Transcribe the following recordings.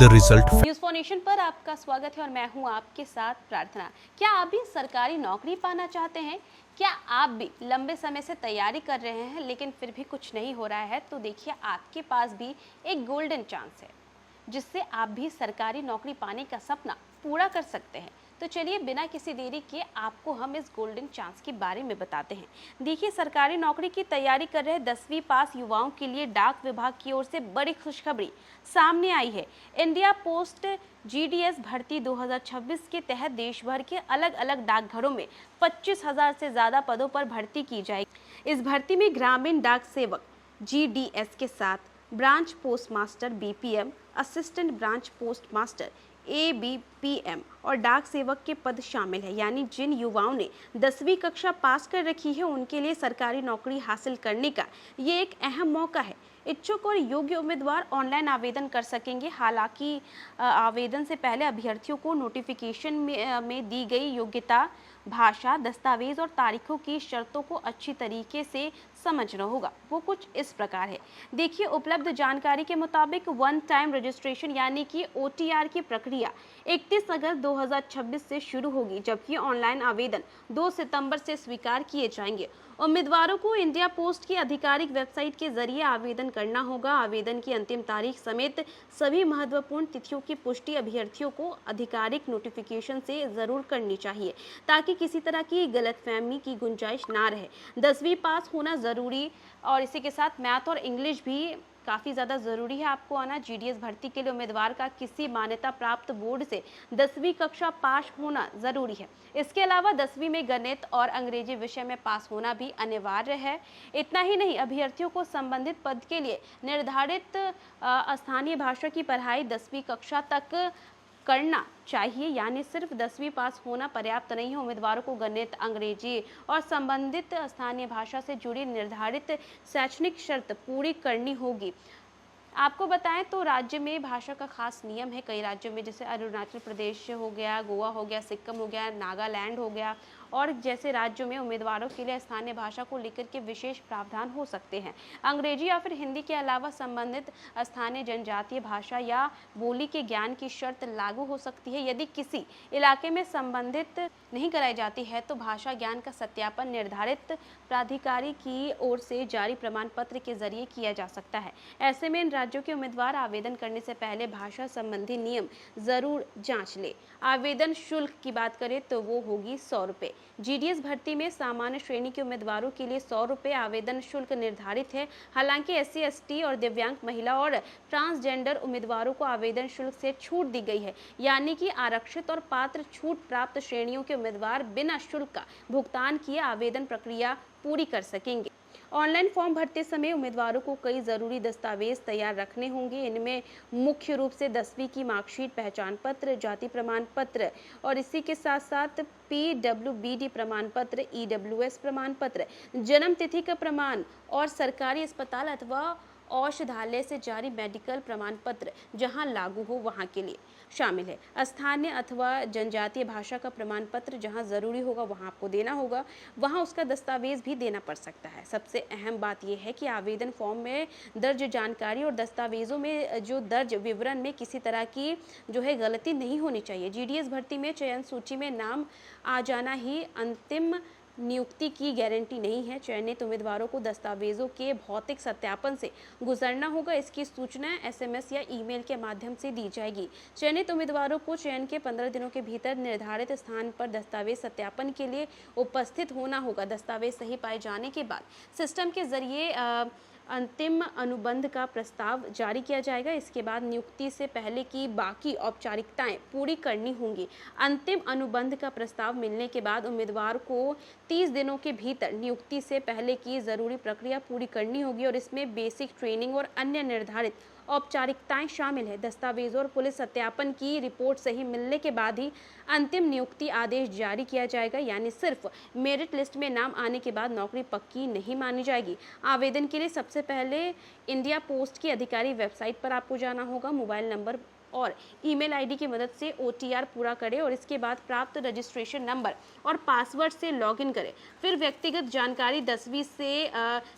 the result. News for nation पर आपका स्वागत है और मैं हूं आपके साथ प्रार्थना। क्या आप भी सरकारी नौकरी पाना चाहते हैं? क्या आप भी लंबे समय से तैयारी कर रहे हैं लेकिन फिर भी कुछ नहीं हो रहा है? तो देखिए, आपके पास भी एक गोल्डन चांस है जिससे आप भी सरकारी नौकरी पाने का सपना पूरा कर सकते हैं। तो चलिए, बिना किसी देरी के आपको हम इस गोल्डन चांस के बारे में बताते हैं। देखिए, सरकारी नौकरी की तैयारी कर रहे 10वीं पास युवाओं के लिए डाक विभाग की ओर से बड़ी खुशखबरी सामने आई है। इंडिया पोस्ट जीडीएस भर्ती 2026 के तहत देश भर के अलग अलग डाकघरों में 25,000 से ज़्यादा पदों पर भर्ती की जाएगी। इस भर्ती में ग्रामीण डाक सेवक जीडीएस के साथ branch post master BPM, assistant branch post master ABPM और डाक सेवक के पद शामिल है। यानी जिन युवाओं ने 10वीं कक्षा पास कर रखी है उनके लिए सरकारी नौकरी हासिल करने का ये एक अहम मौका है। इच्छुक और योग्य उम्मीदवार ऑनलाइन आवेदन कर सकेंगे। हालांकि आवेदन से पहले अभ्यर्थियों को नोटिफिकेशन में दी गई योग्यता, भाषा, दस्तावेज और तारीखों की शर्तों को अच्छी तरीके से समझना होगा। वो कुछ इस प्रकार है। देखिए, उपलब्ध जानकारी के मुताबिक वन टाइम रजिस्ट्रेशन यानी कि ओटीआर की प्रक्रिया 31 अगस्त 2026 से शुरू होगी, जबकि ऑनलाइन आवेदन 2 सितंबर से स्वीकार किए जाएंगे। उम्मीदवारों को इंडिया पोस्ट की आधिकारिक वेबसाइट के जरिए आवेदन करना होगा। आवेदन की अंतिम तारीख समेत सभी महत्वपूर्ण तिथियों की पुष्टि अभ्यर्थियों को आधिकारिक नोटिफिकेशन से जरूर करनी चाहिए ताकि किसी तरह की गलतफहमी की गुंजाइश ना रहे। 10वीं पास होना जरूरी और इसी के साथ मैथ और इंग्लिश भी काफ़ी ज़्यादा ज़रूरी है आपको आना। जीडीएस भर्ती के लिए उम्मीदवार का किसी मान्यता प्राप्त बोर्ड से 10वीं कक्षा पास होना ज़रूरी है। इसके अलावा 10वीं में गणित और अंग्रेजी विषय में पास होना भी अनिवार्य है। इतना ही नहीं, अभ्यर्थियों को संबंधित पद के लिए निर्धारित स्थानीय भाषा की पढ़ाई 10वीं कक्षा तक करना चाहिए। यानी सिर्फ 10वीं पास होना पर्याप्त नहीं है। उम्मीदवारों को गणित, अंग्रेजी और संबंधित स्थानीय भाषा से जुड़ी निर्धारित शैक्षणिक शर्त पूरी करनी होगी। आपको बताएं तो राज्य में भाषा का खास नियम है। कई राज्यों में, जैसे अरुणाचल प्रदेश हो गया, गोवा हो गया, सिक्किम हो गया, नागालैंड हो गया और जैसे राज्यों में उम्मीदवारों के लिए स्थानीय भाषा को लेकर के विशेष प्रावधान हो सकते हैं। अंग्रेजी या फिर हिंदी के अलावा संबंधित स्थानीय जनजातीय भाषा या बोली के ज्ञान की शर्त लागू हो सकती है। यदि किसी इलाके में संबंधित नहीं कराई जाती है तो भाषा ज्ञान का सत्यापन निर्धारित प्राधिकारी की ओर से जारी प्रमाण पत्र के जरिए किया जा सकता है। ऐसे में इन राज्यों के उम्मीदवार आवेदन करने से पहले भाषा संबंधी नियम जरूर जांच ले। आवेदन शुल्क की बात करें तो वो होगी 100 रुपये। जीडीएस भर्ती में सामान्य श्रेणी के उम्मीदवारों के लिए 100 रुपये आवेदन शुल्क निर्धारित है। हालांकि एससी, एसटी और दिव्यांग महिला और ट्रांसजेंडर उम्मीदवारों को आवेदन शुल्क से छूट दी गई है। यानी कि आरक्षित और पात्र छूट प्राप्त श्रेणियों के उम्मीदवार बिना शुल्क का भुगतान किए आवेदन प्रक्रिया पूरी कर सकेंगे। ऑनलाइन फॉर्म भरते समय उम्मीदवारों को कई जरूरी दस्तावेज तैयार रखने होंगे। इनमें मुख्य रूप से 10वीं की मार्कशीट, पहचान पत्र, जाति प्रमाण पत्र और इसी के साथ साथ पीडब्ल्यूबीडी प्रमाण पत्र, ईडब्ल्यूएस प्रमाण पत्र, जन्म तिथि का प्रमाण और सरकारी अस्पताल अथवा औषधालय से जारी मेडिकल प्रमाण पत्र जहां लागू हो वहां के लिए शामिल है। स्थानीय अथवा जनजातीय भाषा का प्रमाण पत्र जहां जरूरी होगा वहां आपको देना होगा, वहां उसका दस्तावेज भी देना पड़ सकता है। सबसे अहम बात यह है कि आवेदन फॉर्म में दर्ज जानकारी और दस्तावेजों में जो दर्ज विवरण में किसी तरह की जो है गलती नहीं होनी चाहिए। जीडीएस भर्ती में चयन सूची में नाम आ जाना ही अंतिम नियुक्ति की गारंटी नहीं है। चयनित उम्मीदवारों को दस्तावेजों के भौतिक सत्यापन से गुजरना होगा। इसकी सूचना एसएमएस या ईमेल के माध्यम से दी जाएगी। चयनित उम्मीदवारों को चयन के 15 दिनों के भीतर निर्धारित स्थान पर दस्तावेज सत्यापन के लिए उपस्थित होना होगा। दस्तावेज सही पाए जाने के बाद सिस्टम के जरिए अंतिम अनुबंध का प्रस्ताव जारी किया जाएगा। इसके बाद नियुक्ति से पहले की बाकी औपचारिकताएं पूरी करनी होंगी। अंतिम अनुबंध का प्रस्ताव मिलने के बाद उम्मीदवार को 30 दिनों के भीतर नियुक्ति से पहले की जरूरी प्रक्रिया पूरी करनी होगी और इसमें बेसिक ट्रेनिंग और अन्य निर्धारित औपचारिकताएं शामिल है। दस्तावेजों और पुलिस सत्यापन की रिपोर्ट सही मिलने के बाद ही अंतिम नियुक्ति आदेश जारी किया जाएगा। यानी सिर्फ मेरिट लिस्ट में नाम आने के बाद नौकरी पक्की नहीं मानी जाएगी। आवेदन के लिए सबसे पहले इंडिया पोस्ट की अधिकारी वेबसाइट पर आपको जाना होगा। मोबाइल नंबर और ईमेल आईडी की मदद से OTR पूरा करें और इसके बाद प्राप्त रजिस्ट्रेशन नंबर और पासवर्ड से लॉगिन करें। फिर व्यक्तिगत जानकारी, 10वीं से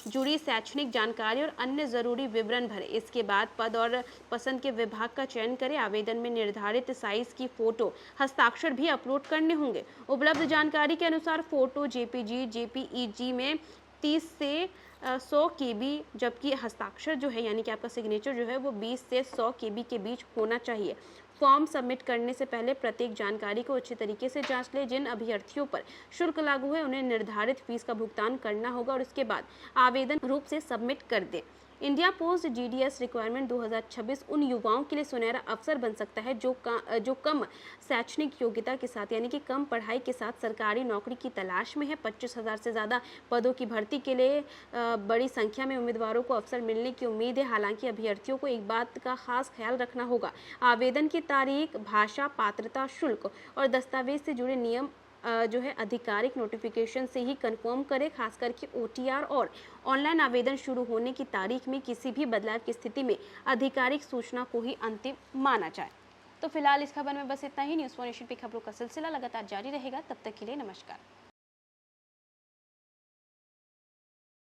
जुड़ी शैक्षणिक जानकारी और अन्य जरूरी विवरण भरें। इसके बाद पद और पसंद के विभाग का चयन करें। आवेदन में निर्धारित साइज की फोटो, हस्ताक्षर भी अपलोड करने होंगे। उपलब्ध जानकारी के अनुसार फोटो JPG, JPEG में 30 से 100 KB, जबकि हस्ताक्षर जो है यानी कि आपका सिग्नेचर जो है वो 20 से 100 KB के बीच होना चाहिए। फॉर्म सबमिट करने से पहले प्रत्येक जानकारी को अच्छे तरीके से जांच लें। जिन अभ्यर्थियों पर शुल्क लागू है उन्हें निर्धारित फीस का भुगतान करना होगा और इसके बाद आवेदन रूप से सबमिट कर दें। इंडिया पोस्ट GDS रिक्वायरमेंट 2026 उन युवाओं के लिए सुनहरा अवसर बन सकता है जो कम शैक्षणिक योग्यता के साथ यानी कि कम पढ़ाई के साथ सरकारी नौकरी की तलाश में है। 25,000 से ज़्यादा पदों की भर्ती के लिए बड़ी संख्या में उम्मीदवारों को अवसर मिलने की उम्मीद है। हालांकि अभ्यर्थियों को एक बात का खास ख्याल रखना होगा, आवेदन की तारीख, भाषा, पात्रता, शुल्क और दस्तावेज से जुड़े नियम जो है आधिकारिक नोटिफिकेशन से ही कंफर्म करें। खास करके OTR और ऑनलाइन आवेदन शुरू होने की तारीख में किसी भी बदलाव की स्थिति में आधिकारिक सूचना को ही अंतिम माना जाए। तो फिलहाल इस खबर में बस इतना ही। न्यूज़4 नेशन पे खबरों का सिलसिला लगातार जारी रहेगा। तब तक के लिए नमस्कार।